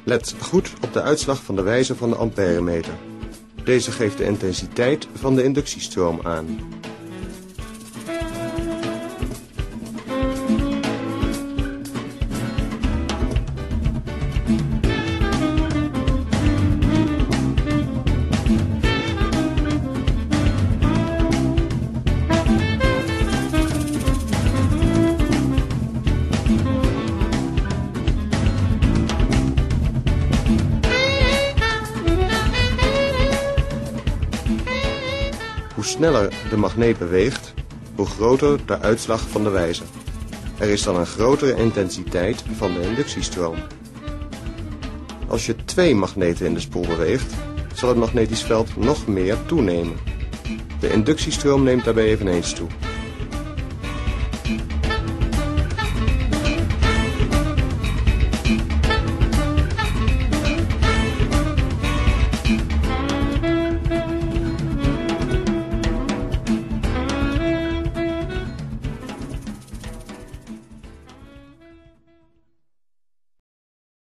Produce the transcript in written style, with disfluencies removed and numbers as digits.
Let goed op de uitslag van de wijzer van de amperemeter. Deze geeft de intensiteit van de inductiestroom aan. Hoe sneller de magneet beweegt, hoe groter de uitslag van de wijzer. Er is dan een grotere intensiteit van de inductiestroom. Als je 2 magneten in de spoel beweegt, zal het magnetisch veld nog meer toenemen. De inductiestroom neemt daarbij eveneens toe.